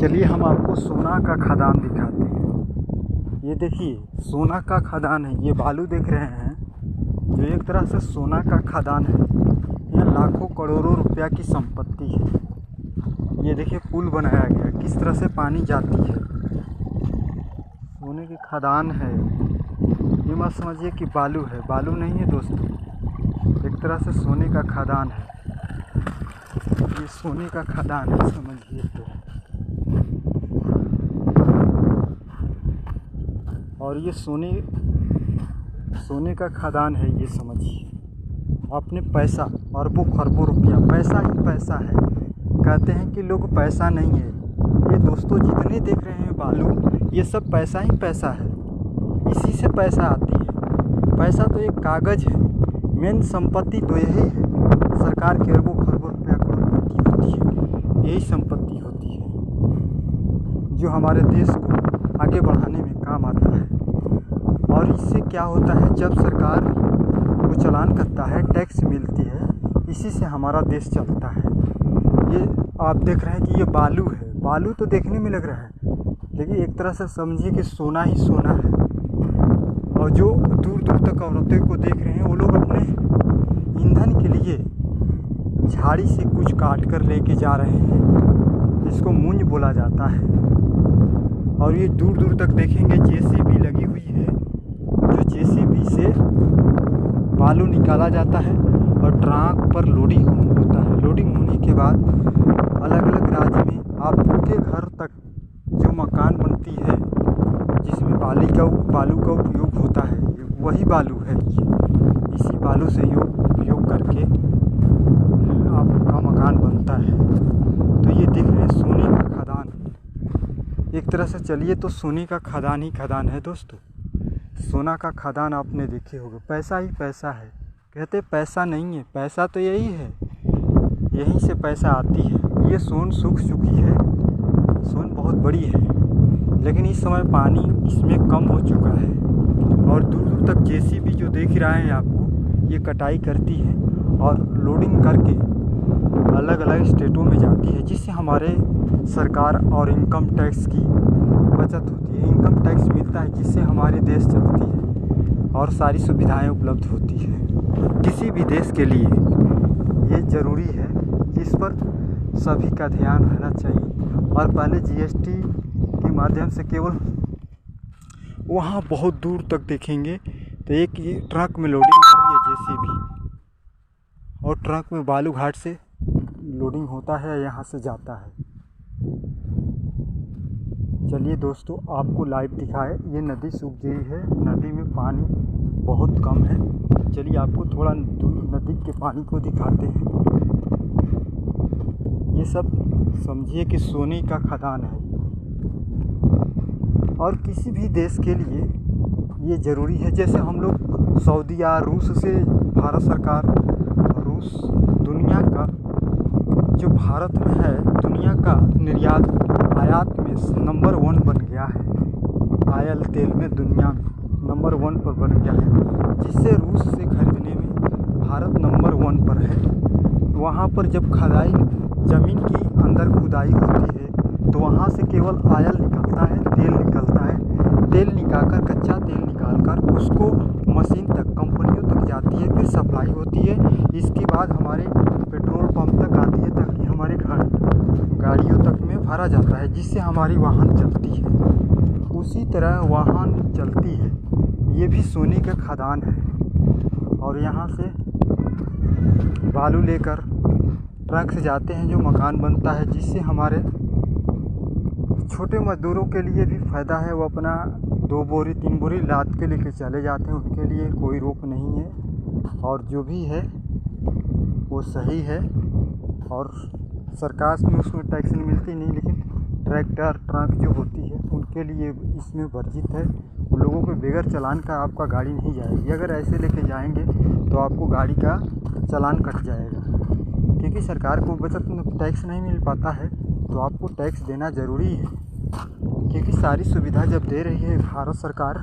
चलिए हम आपको सोना का खदान दिखाते हैं। ये देखिए सोना का खदान है। ये बालू देख रहे हैं जो एक तरह से सोना का खदान है। यह लाखों करोड़ों रुपया की संपत्ति है। ये देखिए पुल बनाया गया, किस तरह से पानी जाती है। सोने की खदान है। ये मत समझिए कि बालू है, बालू नहीं है दोस्तों, एक तरह से सोने का खदान है। ये सोने का खदान है समझिए तो। और ये सोने का खदान है, ये समझिए। आपने पैसा अरबों खरबों रुपया, पैसा ही पैसा है। कहते हैं कि लोग पैसा नहीं है। ये दोस्तों जितने देख रहे हैं बालू, ये सब पैसा ही पैसा है। इसी से पैसा आती है। पैसा तो एक कागज़ है, मेन संपत्ति तो यही है। सरकार के अरबों खरबों रुपया करोड़पति होती है, यही संपत्ति होती है जो हमारे देश को आगे बढ़ाने में काम आता है। और इससे क्या होता है, जब सरकार को चालान करता है, टैक्स मिलती है, इसी से हमारा देश चलता है। ये आप देख रहे हैं कि ये बालू है। बालू तो देखने में लग रहा है, लेकिन एक तरह से समझिए कि सोना ही सोना है। और जो दूर दूर तक औरतें को देख रहे हैं, वो लोग अपने ईंधन के लिए झाड़ी से कुछ काट कर लेके जा रहे हैं, जिसको मूंज बोला जाता है। और ये दूर दूर तक देखेंगे जेसीबी लगी हुई है, जो जेसीबी से बालू निकाला जाता है और ट्रक पर लोडिंग होता है। लोडिंग होने के बाद अलग अलग राज्य में आपके घर तक जो मकान बनती है, जिसमें बालू का उपयोग होता है, वही बालू है। इसी बालू से उपयोग करके आपका मकान बनता है। तो ये देख रहे हैं सोने का खदान, एक तरह से चलिए तो सोने का खदान ही खदान है दोस्तों। सोना का खदान आपने देखे होंगे। पैसा ही पैसा है। कहते पैसा नहीं है, पैसा तो यही है, यहीं से पैसा आती है। ये सोन सूख चुकी है, सोन बहुत बड़ी है, लेकिन इस समय पानी इसमें कम हो चुका है। और दूर दूर तक जेसीबी जो देख रहे हैं आपको, ये कटाई करती है और लोडिंग करके अलग अलग स्टेटों में जाती है, जिससे हमारे सरकार और इनकम टैक्स की बचत होती है। इनकम टैक्स मिलता है, जिससे हमारे देश चलती है और सारी सुविधाएं उपलब्ध होती है। किसी भी देश के लिए ये ज़रूरी है, इस पर सभी का ध्यान रहना चाहिए। और पहले जीएसटी के माध्यम से केवल वहाँ बहुत दूर तक देखेंगे तो एक ये ट्रक में लोडिंग कर रही है जेसीबी, और ट्रक में बालू घाट से लोडिंग होता है, यहाँ से जाता है। चलिए दोस्तों आपको लाइव दिखाए। ये नदी सूख गई है, नदी में पानी बहुत कम है। चलिए आपको थोड़ा नदी के पानी को दिखाते हैं। ये सब समझिए कि सोने का खदान है। और किसी भी देश के लिए ये ज़रूरी है। जैसे हम लोग सऊदी या रूस से, भारत सरकार रूस दुनिया का जो भारत में है, दुनिया का निर्यात आयात में नंबर 1 बन गया है। आयल तेल में दुनिया में नंबर 1 पर बन गया है, जिससे रूस से खरीदने में भारत नंबर 1 पर है। वहाँ पर जब खुदाई, ज़मीन की अंदर खुदाई होती है, तो वहाँ से केवल आयल निकलता है, तेल निकलता है। तेल निकालकर, कच्चा तेल निकालकर उसको मशीन तक, कंपनियों तक जाती है, फिर सप्लाई होती है। इसके बाद हमारे पेट्रोल पंप तक आती है, ताकि हमारे गाड़ियों तक में भरा जाता है, जिससे हमारी वाहन चलती है। उसी तरह वाहन चलती है। ये भी सोने का खदान है। और यहाँ से बालू लेकर ट्रक से जाते हैं, जो मकान बनता है, जिससे हमारे छोटे मज़दूरों के लिए भी फ़ायदा है। वो अपना 2 बोरी 3 बोरी लाद के लेके चले जाते हैं, उनके लिए कोई रोक नहीं है। और जो भी है वो सही है। और सरकार में उसमें टैक्स नहीं मिलती नहीं, लेकिन ट्रैक्टर ट्रक जो होती है उनके लिए इसमें वर्जित है। उन लोगों को बगैर चालान का आपका गाड़ी नहीं जाएगी। अगर ऐसे लेके जाएंगे तो आपको गाड़ी का चालान कट जाएगा, क्योंकि सरकार को बचत टैक्स नहीं मिल पाता है। तो आपको टैक्स देना ज़रूरी है, क्योंकि सारी सुविधा जब दे रही है भारत सरकार,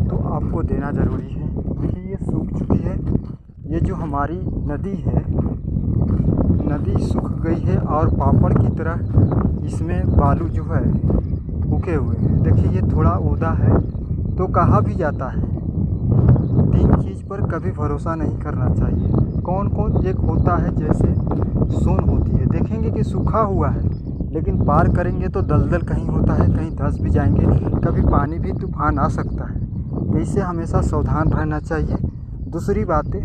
तो आपको देना ज़रूरी है। देखिए ये सूख चुकी है। ये जो हमारी नदी है, नदी सूख गई है और पापड़ की तरह इसमें बालू जो है उगे हुए हैं। देखिए ये थोड़ा ओदा है तो कहा भी जाता है 3 चीज़ पर कभी भरोसा नहीं करना चाहिए। कौन कौन? एक होता है जैसे सोन होती है, देखेंगे कि सूखा हुआ है लेकिन पार करेंगे तो दलदल कहीं होता है, कहीं धंस भी जाएंगे, कभी पानी भी तूफान आ सकता है। तो इससे हमेशा सावधान रहना चाहिए। दूसरी बात है,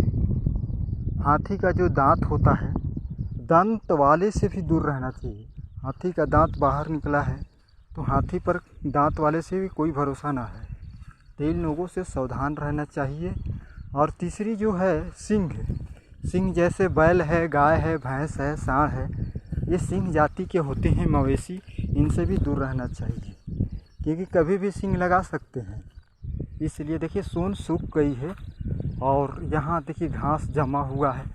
हाथी का जो दांत होता है, दंत वाले से भी दूर रहना चाहिए। हाथी का दांत बाहर निकला है तो हाथी पर दांत वाले से भी कोई भरोसा ना है। तो इन लोगों से सावधान रहना चाहिए। और तीसरी जो है सिंह, सिंह जैसे बैल है, गाय है, भैंस है, सांड है, ये सिंह जाति के होते हैं मवेशी, इनसे भी दूर रहना चाहिए क्योंकि कभी भी सिंह लगा सकते हैं। इसलिए देखिए सोन सूख गई है और यहाँ देखिए घास जमा हुआ है,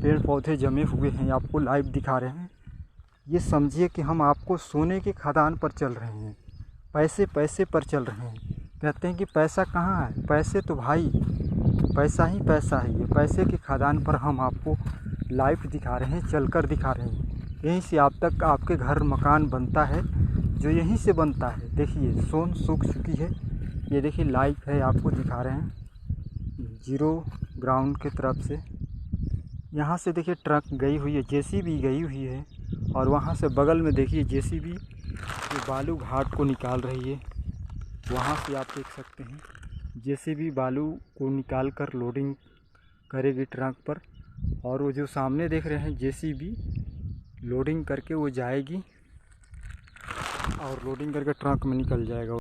पेड़ पौधे जमे हुए हैं, आपको लाइव दिखा रहे हैं। ये समझिए कि हम आपको सोने के खदान पर चल रहे हैं, पैसे पैसे पर चल रहे हैं। कहते हैं कि पैसा कहाँ है? पैसे तो भाई पैसा ही पैसा है। ये पैसे के खदान पर हम आपको लाइव दिखा रहे हैं, चलकर दिखा रहे हैं। यहीं से आप तक आपके घर मकान बनता है, जो यहीं से बनता है। देखिए सोन सूख चुकी है, ये देखिए लाइव है, आपको दिखा रहे हैं जीरो ग्राउंड की तरफ से। यहाँ से देखिए ट्रक गई हुई है, जेसीबी गई हुई है, और वहाँ से बगल में देखिए जेसीबी ये बालू घाट को निकाल रही है। वहाँ से आप देख सकते हैं जेसीबी बालू को निकाल कर लोडिंग करेगी ट्रक पर, और वो जो सामने देख रहे हैं जेसीबी लोडिंग करके वो जाएगी और लोडिंग करके ट्रक में निकल जाएगा।